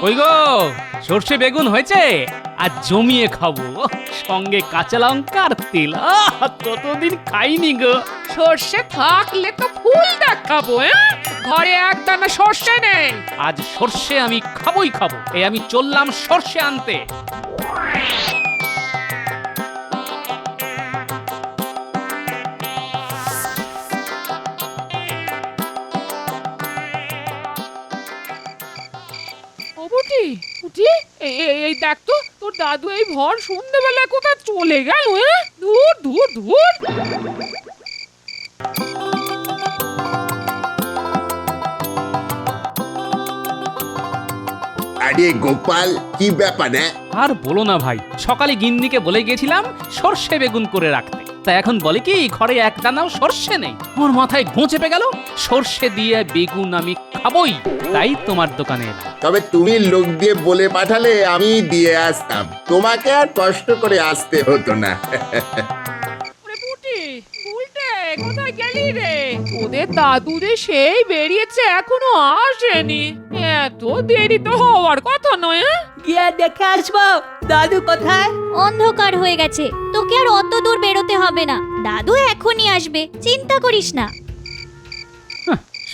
ওই গো, সর্ষে বেগুন হয়েছে আর জমিয়ে খাবো, সঙ্গে কাঁচা লঙ্কা আর তেল। কতদিন খাইনি গো। সর্ষে থাকলে তো ফুল দেখাবো। ঘরে একদানা সর্ষে নেই। আজ সর্ষে আমি খাবোই খাবো। এই আমি চললাম সর্ষে আনতে। ও বুটি, বুটি, এই দেখ তো, তোর দাদু এই ভর সন্ধ্যেবেলা কোথায় চলে গেল? দূর দূর দূর। আরে গোপাল, কি ব্যাপার? আর বলো না ভাই, সকালে গিন্নিকে বলে গেছিলাম সর্ষে বেগুন করে রাখতে। তা এখন বলে কি ঘরে এক দানাও সর্ষে নেই। আমার মাথায় ঘুঁ চেপে গেল। সর্ষে দিয়ে বেগুন আমি খাবোই, তাই তোমার দোকানে এলাম। তবে তুমি লোক দিয়ে বলে পাঠালে আমি দিয়ে আসতাম, তোমাকে আর কষ্ট করে আসতে হতো না। ওরে বুটি, বুলটে, কোথায় গেলি রে? ওদের দাদু যে সেই বেরিয়েছে, এখনো আসেনি। এত দেরি তো হওয়ার কথা নয়। গিয়ে দেখে আসবো দাদু কোথায়। অন্ধকার হয়ে গেছে, তোকে আর অত দূর বেরোতে হবে না। দাদু এখনই আসবে, চিন্তা করিস না।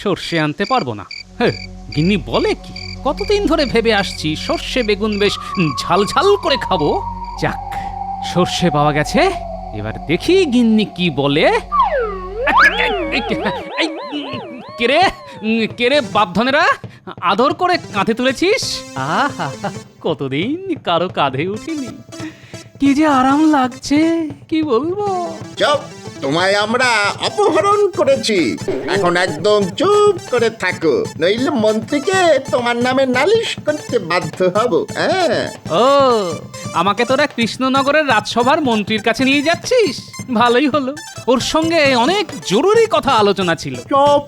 সর্ষে আনতে পারবো না। গিন্নি বলে কি? কতদিন ধরে ভেবে আসছি সর্ষে বেগুন বেশ ঝাল ঝাল করে খাবো। যাক, সর্ষে পাওয়া গেছে। এবার দেখি গিন্নি কি বলে। কেরে কেরে বাপধনেরা, আদর করে কাঁধে তুলেছিস। আহা, কতদিন কারো কাঁধে উঠিনি। কি যে আরাম লাগছে, কি বলবো। চুপ, তোমায় আমরা অপহরণ করেছি। এখন একদম চুপ করে থাকো, নইলে মন্ত্রীকে তোমার নামে নালিশ করতে বাধ্য হব। ও, আমাকে তোরা কৃষ্ণনগরের রাজসভার মন্ত্রীর কাছে নিয়ে যাচ্ছিস? ভালোই হলো, ওর সঙ্গে অনেক জরুরি কথা আলোচনা ছিল। চপ,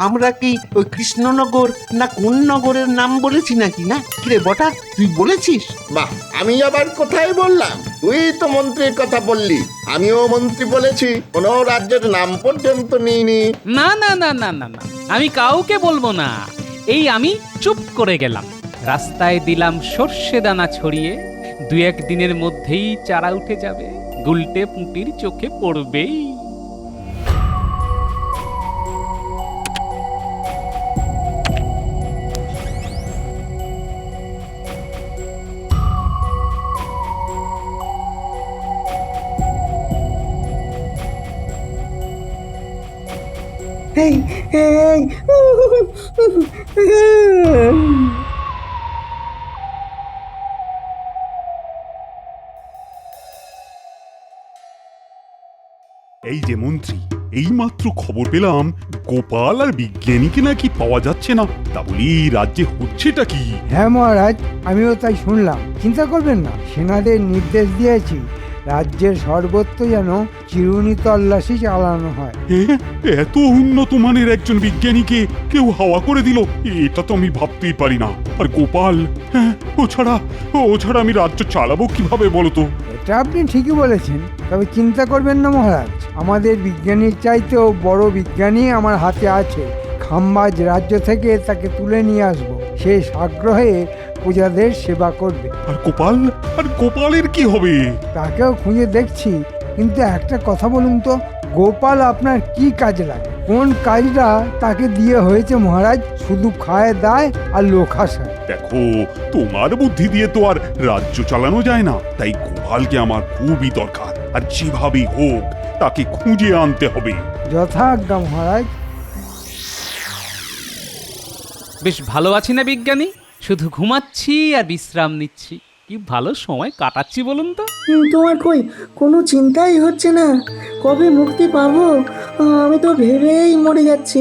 আমরা কি ওই কৃষ্ণনগর না কোন নগরের নাম বলেছি নাকি? না কিরে বটা, তুই বলেছিস? বাহ, আমি আবার কোথায় বললাম? তুই তো মন্ত্রীর কথা বললি, আমিও মন্ত্রী বলেছি, কোনো রাজ্যের নাম পর্যন্ত নিইনি। না না না না না না, আমি কাউকে বলবো না। এই আমি চুপ করে গেলাম। রাস্তায় দিলাম সর্ষে দানা ছড়িয়ে। 2-1 দিনের মধ্যেই চারা উঠে যাবে, গুলটে পুঁটির চোখে পড়বেই। এই এই এই যে মন্ত্রী, এইমাত্র খবর পেলাম গোপাল আর বিজ্ঞানীকে নাকি পাওয়া যাচ্ছে না। তা বলি রাজ্যে হচ্ছেটা কি? হ্যাঁ মহারাজ, আমিও তাই শুনলাম। চিন্তা করবেন না, সেনাদের নির্দেশ দিয়েছি রাজ্যের সর্বত্র যেন চিরুনি তল্লাশি চালানো হয়। এত উন্নত মানের একজন বিজ্ঞানীকে কেউ হাওয়া করে দিল, এটা তো আমি ভাবতেই পারি না। আর গোপাল, ও ছাড়া আমি রাজ্য চালাবো কিভাবে বলতো? এটা আপনি ঠিকই বলেছেন, তবে চিন্তা করবেন না মহারাজ, আমাদের বিজ্ঞানীর চাইতেও বড় বিজ্ঞানী আমার হাতে আছে। খাম্বাজ রাজ্য থেকে তাকে তুলে নিয়ে আসবো, সে সাগ্রহে প্রজাদের সেবা করবে। আর গোপালের কি হবে? তাকেও খুঁজে দেখছি, কিন্তু একটা কথা বলুন তো, গোপাল আপনার কি কাজে লাগে? কোন কাজটা তাকে দিয়ে হয়েছে মহারাজ? শুধু খায় দায় আর লোক হাসায়। দেখো, তোমার বুদ্ধি দিয়ে তো আর রাজ্য চালানো যায় না, তাই গোপালকে আমার খুবই দরকার। আর যেভাবেই হোক তাকে খুঁজে আনতে হবে। যথাজ্ঞা মহারাজ। বেশ ভালো আছি না বিজ্ঞানী? শুধু ঘুমাচ্ছি আর বিশ্রাম নিচ্ছি। কি ভালো সময় কাটাচ্ছি বলুন তো। তোমার কই কোনো চিন্তাই হচ্ছে না? কবে মুক্তি পাবো আমি তো ভেবেই মরে যাচ্ছি।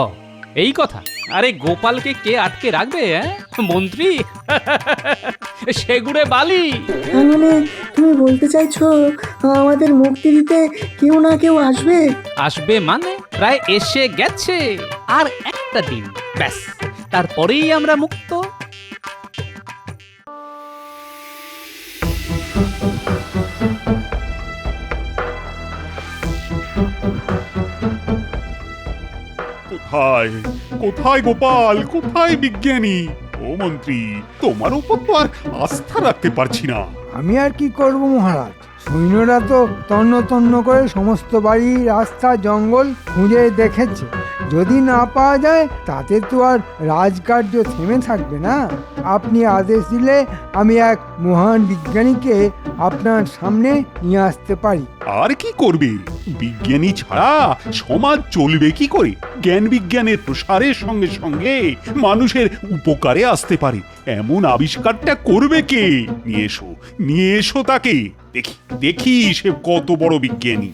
ও, এই কথা। আরে গোপালকে কে আটকে রাখবে? মন্ত্রী সেগুড়ে বালি। মানে তুমি বলতে চাইছো আমাদের মুক্তি দিতে কেউ না কেউ আসবে? আসবে মানে প্রায় এসে গেছে। আর একটা দিন ব্যাস, তারপরেই আমরা মুক্ত। কোথায় কোথায় গোপাল, কোথায় বিজ্ঞানী? ও মন্ত্রী, তোমার উপর তো আর আস্থা রাখতে পারছি না। আমি আর কি করব মহারাজ, সৈন্যরা তো তন্ন তন্ন করে সমস্ত বাড়ি, রাস্তা, জঙ্গল খুঁজে দেখেছে। যদি না পাওয়া যায় তাতে তো আর রাজকার্য থেমে থাকবে না। আপনি আদেশ দিলে আমি এক মহান বিজ্ঞানীকে আপনার সামনে নিয়ে আসতে পারি। আর কি করবে? বিজ্ঞানী ছাড়া সমাজ চলবে কি করে? জ্ঞান বিজ্ঞানের প্রসারের সঙ্গে সঙ্গে মানুষের উপকারে আসতে পারে এমন আবিষ্কারটা করবে কে? নিয়ে এসো তাকে, দেখি দেখি সে কত বড় বিজ্ঞানী।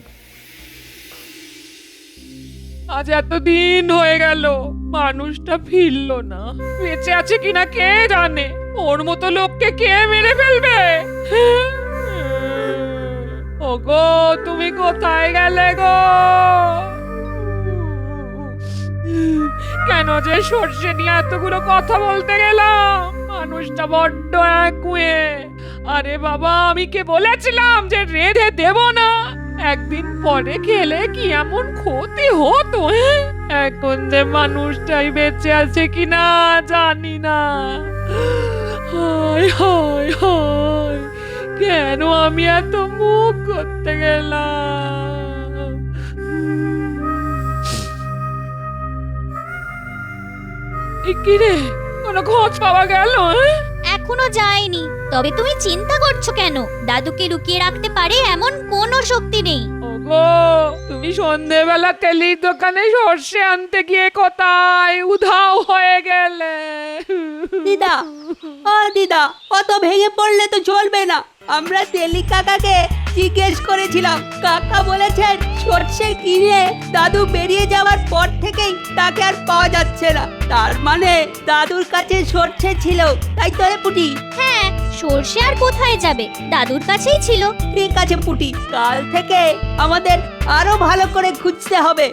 আজ এতদিন হয়ে গেল মানুষটা ফিরলো না, বেঁচে আছে কিনা কে জানে। ওর মতো লোককে কে মেরে ফেলবে? ওগো, তুমি কোথায় গেলে গো? কেন যে সর্ষে নিয়ে এতগুলো কথা বলতে গেলাম? মানুষটা বড্ড একগুঁয়ে। আরে বাবা, আমি কে বলেছিলাম যে রেঁধে দেব না? একদিন পরে খেলে কি এমন ক্ষতি হতো? এখন যে মানুষটাই বেঁচে আছে কিনা জানি না। হায় হায় হায়, কেন আমি এত মুখ করতে গেলাম? কি রে, কোনো খোঁজ পাওয়া গেল? এখনো যায়নি। তবে তুমি চিন্তা করছো কেন? দাদুকে লুকিয়ে রাখতে পারে এমন কোনো শক্তি নেই। ওগো, তুমি সন্ধেবেলা তেলির দোকানে সর্ষে আনতে গিয়ে কোথায় উধাও হয়ে গেলে? দিদা, ও দিদা, অত ভেঙে পড়লে তো চলবে না। আমরা তেলি কাকাকে জিজ্ঞেস করেছিলাম, কাকা বলেছেন সর্ষে কিনে দাদু বেরিয়ে যাওয়ার পর থেকেই তাকে আর পাওয়া যাচ্ছে না। তার মানে দাদুর কাছে সর্ষে ছিল, তাই তো রে পুটি? হ্যাঁ, সর্ষে আর কোথায় যাবে, দাদুর কাছেই ছিল। ঠিক আছে পুটি, কাল থেকে আমাদের আরো ভালো করে খুঁজতে হবে।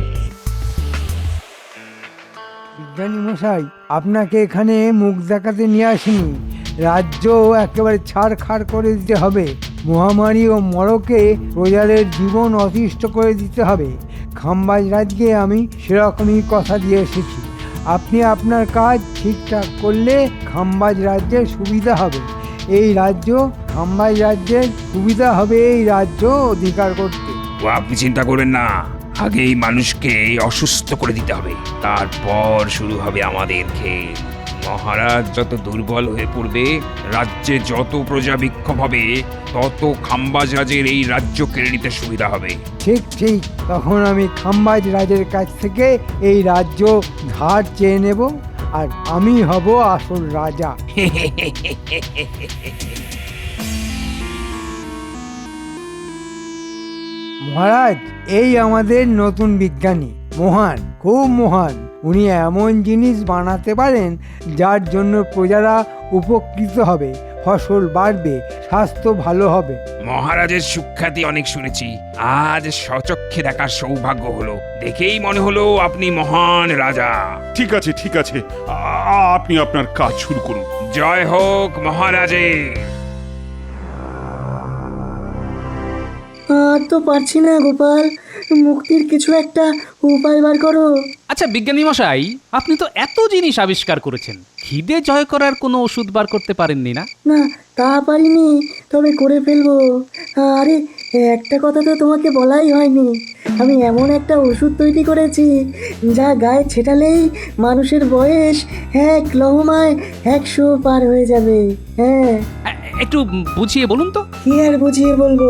বিজ্ঞানী মশাই, আপনাকে এখানে মুখ দেখাতে নিয়ে আসিনি। রাজ্য একেবারে ছাড়খাড় করে দিতে হবে। মহামারী ও মরকে প্রজাদের জীবন অতিষ্ঠ করে দিতে হবে। খাম্বাজ রাজকে আমি সেরকমই কথা দিয়ে এসেছি। আপনি আপনার কাজ ঠিকঠাক করলে খাম্বাজ রাজ্যের সুবিধা হবে। এই রাজ্য খাম্বাজ রাজ্যের সুবিধা হবে এই রাজ্য অধিকার করতে। ও আপনি চিন্তা করবেন না, আগে এই মানুষকে অসুস্থ করে দিতে হবে, তারপর শুরু হবে আমাদের খেল। মহারাজ যত দুর্বল হয়ে পড়বে, রাজ্যে যত প্রজা বিক্ষোভ হবে, তত খাম্বাজ রাজের এই রাজ্য কেড়ে নিতে সুবিধা হবে। ঠিক ঠিক, তখন আমি খাম্বাজ রাজের কাছ থেকে এই রাজ্য ধার চেয়ে নেব, আর আমি হব আসল রাজা। মহারাজ, এই আমাদের নতুন বিজ্ঞানী, মহান, খুব মহান। উনি এমন জিনিস বানাতে পারেন যার জন্য প্রজারা উপকৃত হবে, ফসল বাড়বে, স্বাস্থ্য ভালো হবে। মহারাজের সুখ্যাতি অনেক শুনেছি, আজ স্বচক্ষে দেখার সৌভাগ্য হলো। দেখেই মনে হলো আপনি মহান রাজা। ঠিক আছে ঠিক আছে, আপনি আপনার কাজ শুরু করুন। জয় হোক মহারাজের। আর তো পারছি না গোপাল, মুক্তির কিছু একটা উপায় বার করো। আচ্ছা বিজ্ঞানী মশাই, আপনি তো এত জিনিস আবিষ্কার করেছেন, খিদে জয় করার কোনো ওষুধ বার করতে পারেননি না? না, তা পারিনি, তবে করে ফেলবো। আরে, একটা কথা তো তোমাকে বলাই হয়নি। আমি এমন একটা ওষুধ তৈরি করেছি যা গায়ে ছেটালেই মানুষের বয়স 1 লহমায় 100 পার হয়ে যাবে। হ্যাঁ, একটু বুঝিয়ে বলুন তো। কি আর বুঝিয়ে বলবো?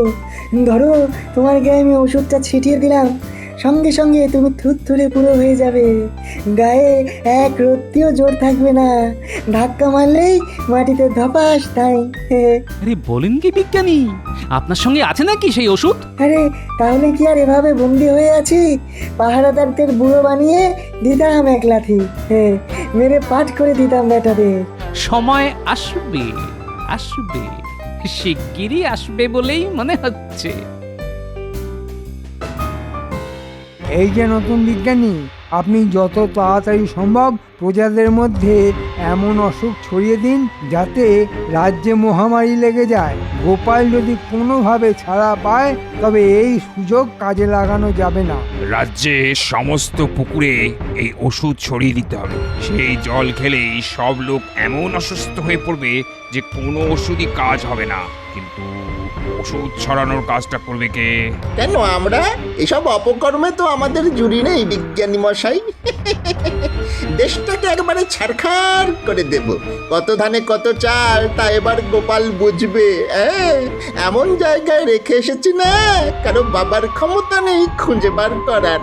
ধরো, তোমার গায়ে আমি ওষুধটা ছিটিয়ে দিলাম, সঙ্গে সঙ্গে তুমি থুরথুরে পুরো হয়ে যাবে। গায়ে এক রত্তিও জোর থাকবে না, ধাক্কা মারলেই মাটিতে ধপাস তাই। আরে বলেন কি বিজ্ঞানী, আপনার সঙ্গে আছে নাকি সেই ওষুধ? আরে, তাহলে কি আর এভাবে বন্দি হয়ে আছি? পাহারাদারদের বুড়ো বানিয়ে দিতাম এক লাথি, মেরে পাঠ করে দিতাম বেটাদের। সময় আসবে, আসবে, শিগগিরই আসবে বলেই মনে হচ্ছে। এই যে নতুন বিজ্ঞানী, আপনি যত তাড়াতাড়ি সম্ভব প্রজাদের মধ্যে এমন অসুখ ছড়িয়ে দিন যাতে রাজ্যে মহামারী লেগে যায়। গোপাল যদি কোনোভাবে ছাড়া পায় তবে এই সুযোগ কাজে লাগানো যাবে না। রাজ্যে সমস্ত পুকুরে এই ওষুধ ছড়িয়ে দিতে হবে। সেই জল খেলেই সব লোক এমন অসুস্থ হয়ে পড়বে যে কোনো ওষুধই কাজ হবে না। কিন্তু ওষুধ ছড়ানোর কাজটা করবে কে? কেন আমরা? এসব অপকর্মে তো আমাদের জুড়ি নেই বিজ্ঞানী মশাই। দেশটাকে একবারে ছারখার করে দেব। কত ধানে কত চাল তা এবার গোপাল বুঝবে। এমন জায়গায় রেখে এসেছি না, কারো বাবার ক্ষমতা নেই খুঁজে বার করার।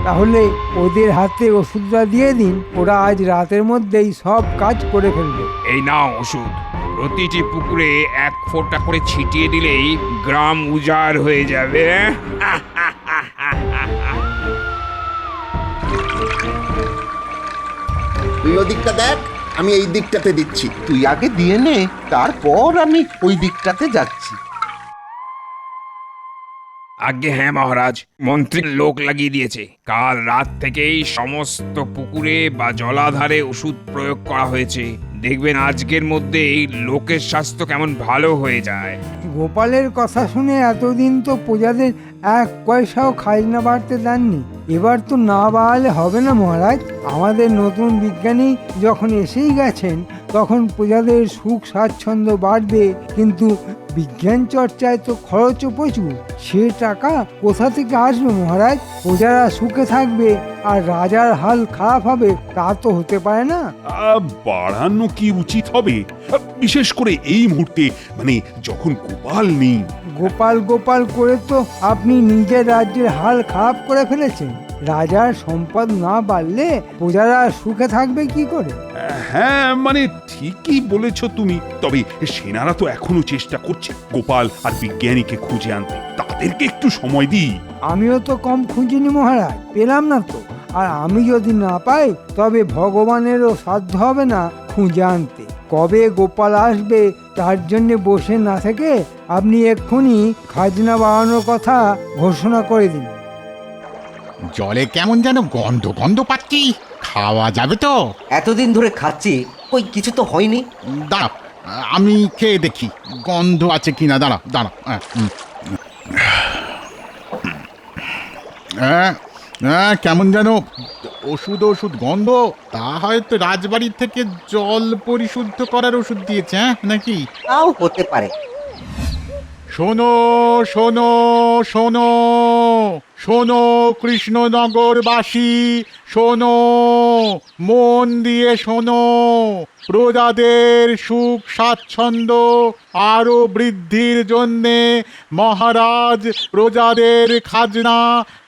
তাহলে ওদের হাতে ওষুধটা দিয়ে দিন, ওরা আজ রাতের মধ্যেই সব কাজ করে ফেলবে। এই নাও ওষুধ। প্রতিটি পুকুরে 1 ফোঁটা করে ছিটিয়ে দিলেই গ্রাম উজাড় হয়ে যাবে। তুই ওদিকটা দেখ, আমি এই দিকটাতে দিচ্ছি। তুই আগে দিয়ে নে, তারপর আমি ওই দিকটাতে যাচ্ছি। আজ্ঞে হ্যাঁ মহারাজ, মন্ত্রী লোক লাগিয়ে দিয়েছে। কাল রাত থেকেই সমস্ত পুকুরে বা জলাধারে ওষুধ প্রয়োগ করা হয়েছে। দেখবেন আজকের মধ্যেই লোকের স্বাস্থ্য কেমন ভালো হয়ে যায়। গোপালের কথা শুনে এতদিন তো প্রজাদের 1 পয়সাও খাজনা বাড়তে দেননি, এবার তো না বাড়ালে হবে না মহারাজ। আমাদের নতুন বিজ্ঞানী যখন এসেই গেছেন তখন প্রজাদের সুখ স্বাচ্ছন্দ্য বাড়বে, কিন্তু বিজ্ঞান চর্চায় তো খরচও প্রচুর। সে টাকা কোথা থেকে আসবে মহারাজ? প্রজারা সুখে থাকবে আর রাজার হাল খারাপ হবে, তা তো হতে পারে না। বাড়ানো কি উচিত হবে, বিশেষ করে এই মুহূর্তে, মানে যখন গোপাল নেই। গোপাল গোপাল করে তো আপনি নিজের রাজ্যের হাল খারাপ করে ফেলেছেন। রাজার সম্পদ না বাড়লে প্রজারা সুখে থাকবে কি করে? হ্যাঁ, মানে ঠিকই বলেছ তুমি। তবে সেনারা তো এখনো চেষ্টা করছে গোপাল আর বিজ্ঞানীকে খুঁজে আনতে। তাদেরকে একটু সময় দিই। আমিও তো কম খুঁজিনি মহারাজ, পেলাম না তো। আর আমি যদি না পাই তবে ভগবানেরও সাধ্য হবে না খুঁজে আনতে। কবে গোপাল আসবে তার জন্য বসে না থেকে আপনি এক্ষুনি খাজনা বাড়ানোর কথা ঘোষণা করে দিন। জলে কেমন যেন গন্ধ গন্ধ পাচ্ছি, খাওয়া যাবে তো? এতদিন ধরে খাচ্ছি, কই কিছু তো হয়নি। দাঁড়া, আমি খেয়ে দেখি গন্ধ আছে কিনা। দাঁড়া দাঁড়া। কেমন যেন ওষুধ ওষুধ গন্ধ। তা হয়তো রাজবাড়ির থেকে জল পরিশুদ্ধ করার ওষুধ দিয়েছে, হ্যাঁ নাকি? তাও হতে পারে। শোনো শোনো শোনো শোনো কৃষ্ণনগরবাসী, শোনো, মন দিয়ে শোনো। প্রজাদের সুখ স্বাচ্ছন্দ্য আরো বৃদ্ধির জন্যে মহারাজ প্রজাদের খাজনা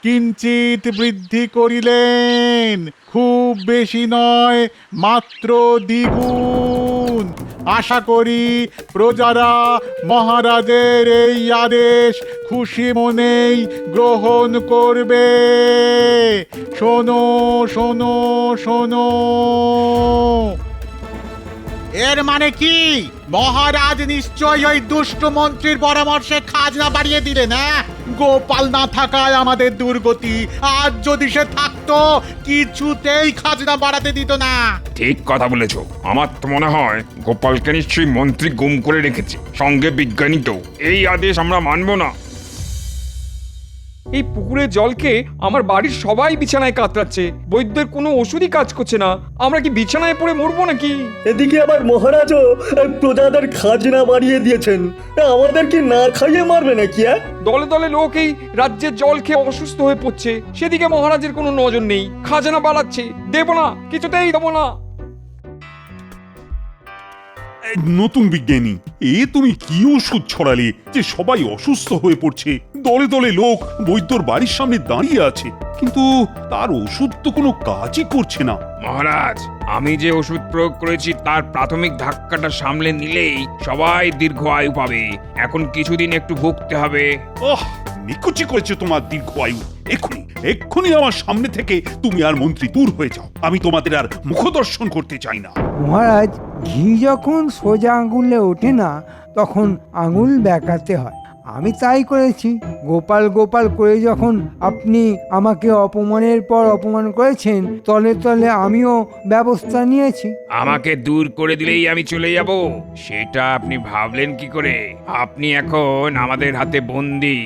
কিঞ্চিত বৃদ্ধি করিলেন। খুব বেশি নয়, মাত্র দ্বিগুণ। আশা করি প্রজারা মহারাজের এই আদেশ খুশি মনেই গ্রহণ করবে। শোনো শোনো শোনো। এর মানে কি? মহারাজ নিশ্চয়ই ওই দুষ্ট মন্ত্রীর পরামর্শে খাজনা বাড়িয়ে দিলেন। গোপাল না থাকায় আমাদের দুর্গতি। আজ যদি সে থাকতো কিছুতেই খাজনা বাড়াতে দিত না। ঠিক কথা বলেছ। আমার তো মনে হয় গোপালকে নিশ্চয়ই মন্ত্রী গুম করে রেখেছে, সঙ্গে বিজ্ঞানীকেও। এই আদেশ আমরা মানব না। এই পুকুরের জলকে আমার বাড়ির সবাই বিছানায় কাতরাচ্ছে। বৈদ্যের কোনো ওষুধই কাজ করছে না। আমরা কি বিছানায় পড়ে মরবো নাকি? এদিকে আবার মহারাজও প্রজাদের খাজনা বাড়িয়ে দিয়েছেন। আমাদের কি না খাইয়ে মারবে নাকি? দলে দলে লোক এই রাজ্যের জল খেয়ে অসুস্থ হয়ে পড়ছে, সেদিকে মহারাজের কোনো নজর নেই। খাজনা বাড়াচ্ছে, দেবো না, কিছুতেই দেবো না। নতুন বিজ্ঞানী, তুমি কি ওষুধ ছড়ালে যে সবাই অসুস্থ হয়ে পড়ছে? দলে দলে লোক বৈদ্যর বাড়ির সামনে দাঁড়িয়ে আছে, কিন্তু তার ওষুধ তো কোনো কাজই করছে না। মহারাজ, আমি যে ওষুধ প্রয়োগ করেছি তার প্রাথমিক ধাক্কাটা সামলে নিলেই সবাই দীর্ঘ আয়ু পাবে। এখন কিছুদিন একটু ভুগতে হবে। নিকুচি করেছে তোমার দীর্ঘ আয়ু। এক্ষুনি এক্ষুনি আমার সামনে থেকে তুমি আর মন্ত্রী দূর হয়ে যাও। আমি তোমাদের আর মুখদর্শন করতে চাই না। মহারাজ, ঘি যখন সোজা আঙুলে ওঠে না তখন আঙুল বেঁকাতে হয়। আমি তাই করেছি। গোপাল গোপাল করে যখন আপনি আমাকে অপমানের পর অপমান করেছেন, তলে তলে আমিও ব্যবস্থা নিয়েছি। আমাকে দূর করে দিলেই আমি চলে যাব, সেটা আপনি ভাবলেন কি করে? আপনি এখন আমাদের হাতে বন্দী।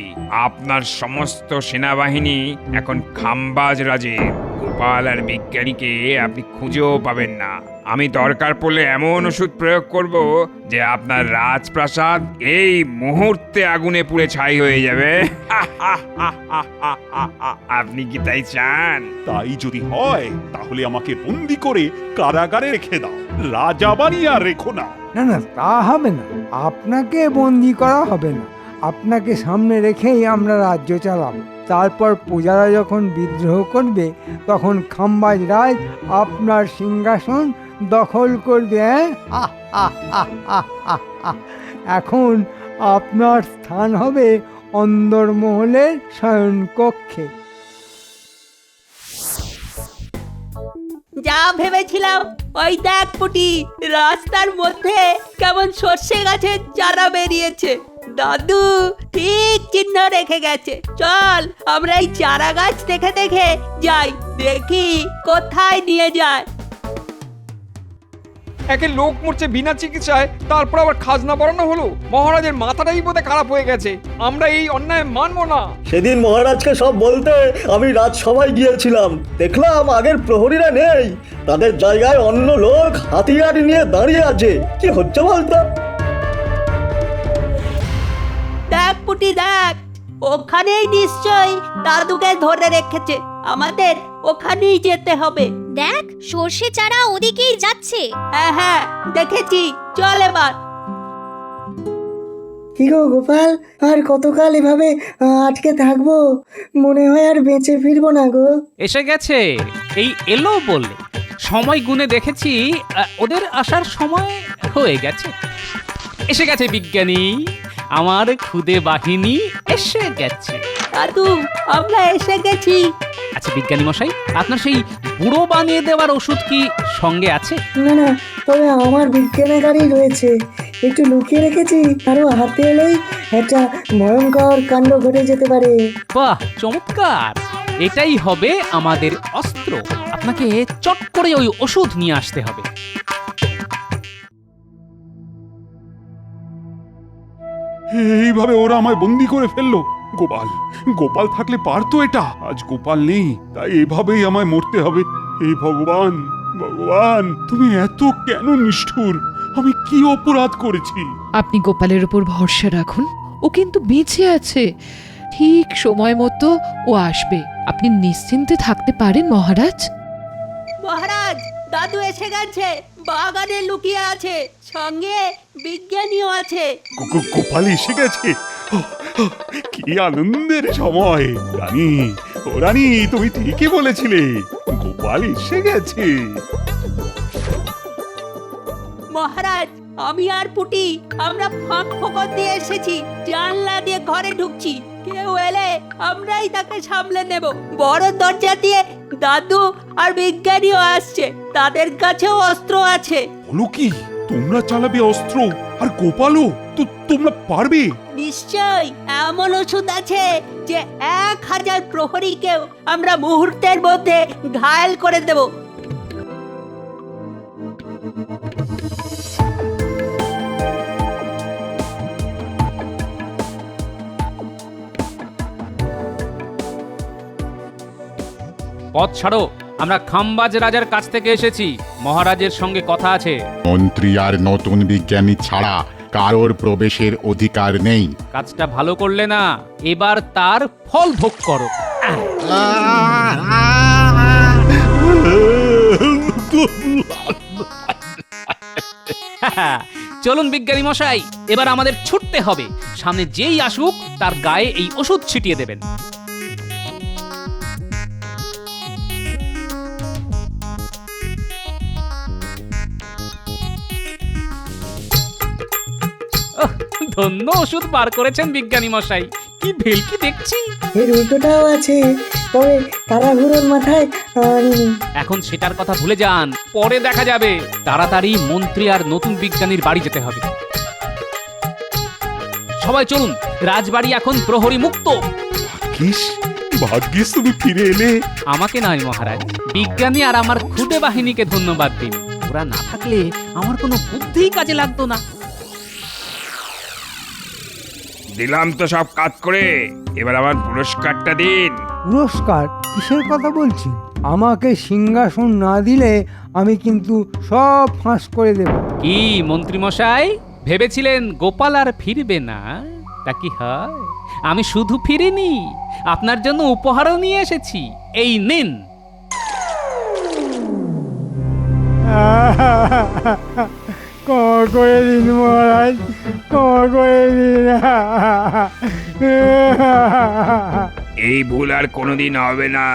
আপনার সমস্ত সেনাবাহিনী এখন খাম্বাজ রাজে। গোপাল আর বিজ্ঞানীকে আপনি খুঁজেও পাবেন না। আমি দরকার পড়লে এমন ওষুধ প্রয়োগ করব যে আপনার রাজপ্রাসাদ এই মুহূর্তে আগুনে পুড়ে ছাই হয়ে যাবে। আপনি কি তাই চান? তাই যদি হয় তাহলে আমাকে বন্দি করে কারাগারে রেখে দাও, রাজা বানিয়ে আর রেখো না। না না, তা হবে না। আপনাকে বন্দি করা হবে না। আপনাকে সামনে রেখেই আমরা রাজ্য চালাবো। তারপর প্রজারা যখন বিদ্রোহ করবে তখন খাম্বাজ রাজ আপনার সিংহাসন দখল করবে। এখন আপনার স্থান হবে অন্দরমহলের শয়নকক্ষে। যা ভেবেছিলাম ওই দেখ পুটি, রাস্তার মধ্যে কেমন সর্ষে গাছের চারা বেরিয়েছে। দাদু ঠিক চিহ্ন রেখে গেছে। চল আমরা এই চারা গাছ দেখে দেখে যাই, দেখি কোথায় নিয়ে যায়। একে লোক মরছে বিনা চিকিৎসায়, তারপর আবার খাজনা বাড়ানো হলো। মহারাজের মাথাটাই বোধহয় খারাপ হয়ে গেছে। আমরা এই অন্যায় মানবো না। সেদিন মহারাজকে সব বলতে আমি রাজসভায় গিয়েছিলাম, দেখলাম আগের প্রহরীরা নেই, তাদের জায়গায় অন্য লোক হাতিয়ার নিয়ে দাঁড়িয়ে আছে। কি হচ্ছে বলতো? দেখ পুটি দেখ, ওখানেই নিশ্চয়ই দাদুকে ধরে রেখেছে। আমাদের ওখানেই যেতে হবে। দেখ সর্ষে চারা ওদিকেই যাচ্ছে। হ্যাঁ হ্যাঁ দেখেছি, চল এবার। কি গো গোপাল, আর কতকাল এভাবে আটকে থাকবো? মনে হয় আর বেঁচে ফিরবো না গো। এসে গেছে, এই এলো বলে। সময় গুনে দেখেছি ওদের আসার সময় হয়ে গেছে। এসে গেছে বিজ্ঞানী, আমার খুদে বাহিনী এসে গেছে। দাদু আমরা এসে গেছি। আচ্ছা বিজ্ঞানী মশাই, আপনার সেই বুড়ো বানিয়ে দেওয়ার ওষুধ কি সঙ্গে আছে? না না, তবে আমার বিজ্ঞানাগারই রয়েছে, একটু লুকিয়ে রেখেছি। আরো হাতে এলেই একটা ভয়ঙ্কর কাণ্ড ঘটে যেতে পারে। বাহ, চমৎকার! এটাই হবে আমাদের অস্ত্র। আপনাকে চট করে ওই ওষুধ নিয়ে আসতে হবে। এইভাবে ওরা আমায় বন্দি করে ফেললো। গোপাল গোপাল থাকলে পারতো এটা। আজ গোপাল নেই, তাই এভাবেই আমায় মরতে হবে। হে ভগবান, ভগবান তুমি এত কেন নিষ্ঠুর? আমি কি অপরাধ করেছি? আপনি গোপালের উপর ভরসা রাখুন, ও কিন্তু বেঁচে আছে। ঠিক সময় মতো ও আসবে। আপনি নিশ্চিন্তে থাকতে পারেন মহারাজ। মহারাজ দাদু এসে গেছে, বাগানে লুকিয়ে আছে, সঙ্গে বিজ্ঞানীও আছে। গোপাল এসে গেছে। কি আনন্দের সময়! রানী, ও রানী, তুমি ঠিকই বলেছিলে, গোপাল এসে গেছে। মহারাজ আমি আর পুটি আমরা ফাঁক ফোকর দিয়ে এসেছি, জানলা দিয়ে ঘরে ঢুকছি। কেউ এলে আমরাই তাকে সামলে নেব। বড় দরজা দিয়ে দাদু আর বিজ্ঞানীও আসছে, তাদের কাছেও অস্ত্র আছে। বলো কি, তোমরা চালাবে অস্ত্র? আর গোপালও? তো তোমরা পারবে? নিশ্চয়, এমন ওষুধ আছে যে 1000 প্রহরীকেও আমরা মুহূর্তের মধ্যে ঘায়েল করে দেব। পথ ছাড়ো, আমরা খাম্বাজ রাজার কাছ থেকে এসেছি। মহারাজের সঙ্গে কথা আছে। মন্ত্রী আর নতুন বিজ্ঞানী ছাড়া কারোর প্রবেশের অধিকার নেই। কাজটা ভালো করলে না, এবার তার ফল ভোগ করো। চলুন বিজ্ঞানী মশাই, এবার আমাদের ছুটতে হবে। সামনে যেই আসুক তার গায়ে এই ওষুধ ছিটিয়ে দেবেন। ধন্য ওষুধ বার করেছেন বিজ্ঞানী মশাই, কি ভেলকি দেখছি। এর উল্টোটাও আছে, তবে তাড়াহুড়োর মাথায় আনিনি। এখন সেটার কথা ভুলে যান, পরে দেখা যাবে। তাড়াতাড়ি মন্ত্রী আর নতুন বিজ্ঞানীর বাড়ি যেতে হবে। সবাই চলুন, রাজবাড়ি এখন প্রহরী মুক্ত। ভাগ্যিস ভাগ্যিস তুমি ফিরে এলে। আমাকে নয় মহারাজ, বিজ্ঞানী আর আমার খুদে বাহিনীকে ধন্যবাদ দিন। ওরা না থাকলে আমার কোনো বুদ্ধিই কাজে লাগতো না। দিলাম তো সব কাজ করে, এবার আমার পুরস্কারটা দিন। পুরস্কার? কিসের কথা বলছি? আমাকে সিংহাসন না দিলে আমি কিন্তু সব ফাঁস করে দেব। কি মন্ত্রী মশাই, ভেবেছিলেন গোপাল আর ফিরবে না? তা কি হয়? আমি শুধু ফিরিনি, আপনার জন্য উপহারও নিয়ে এসেছি। এই নিন। ক্ষমা করে দিন মহারাজ, ক্ষমা করে দিন। এই ভুল আর কোনোদিন হবে না।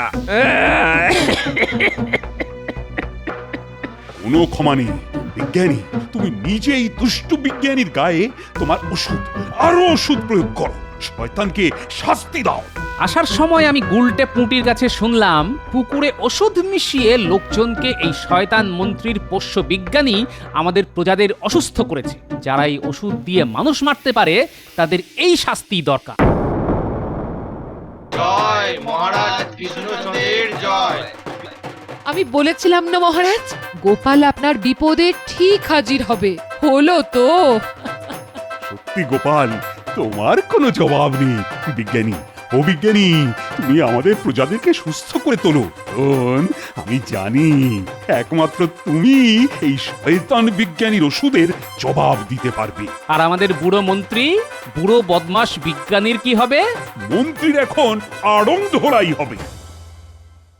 কোনো ক্ষমা নেই বিজ্ঞানী। তুমি নিজেই দুষ্ট বিজ্ঞানীর গায়ে তোমার ওষুধ, আরো ওষুধ প্রয়োগ করো, শয়তানকে শাস্তি দাও। আসার সময় আমি গুলটে পুঁটির কাছে শুনলাম পুকুরে ওষুধ মিশিয়ে লোকজনকে এই শয়তান মন্ত্রীর পোষ্য বিজ্ঞানী আমাদের প্রজাদের অসুস্থ করেছে। যারা এই ওষুধ দিয়ে মানুষ মারতে পারে তাদের এই শাস্তি দরকার। জয় মহারাজ কৃষ্ণচন্দ্রের জয়। আমি বলেছিলাম না মহারাজ, গোপাল আপনার বিপদে ঠিক হাজির হবে। হলো তো। সত্যি গোপাল, তোমার কোনো জবাব নেই। বিজ্ঞানী, ও বিজ্ঞানী, তুমি আমাদের প্রজাদেরকে সুস্থ করে তোলো। কারণ আমি জানি একমাত্র তুমি এই শয়তান বিজ্ঞানীর ওষুধের জবাব দিতে পারবে। আর আমাদের বুড়ো মন্ত্রী, বুড়ো বদমাশ বিজ্ঞানীর কি হবে? মন্ত্রীর এখন আড়ং ধরাই হবে।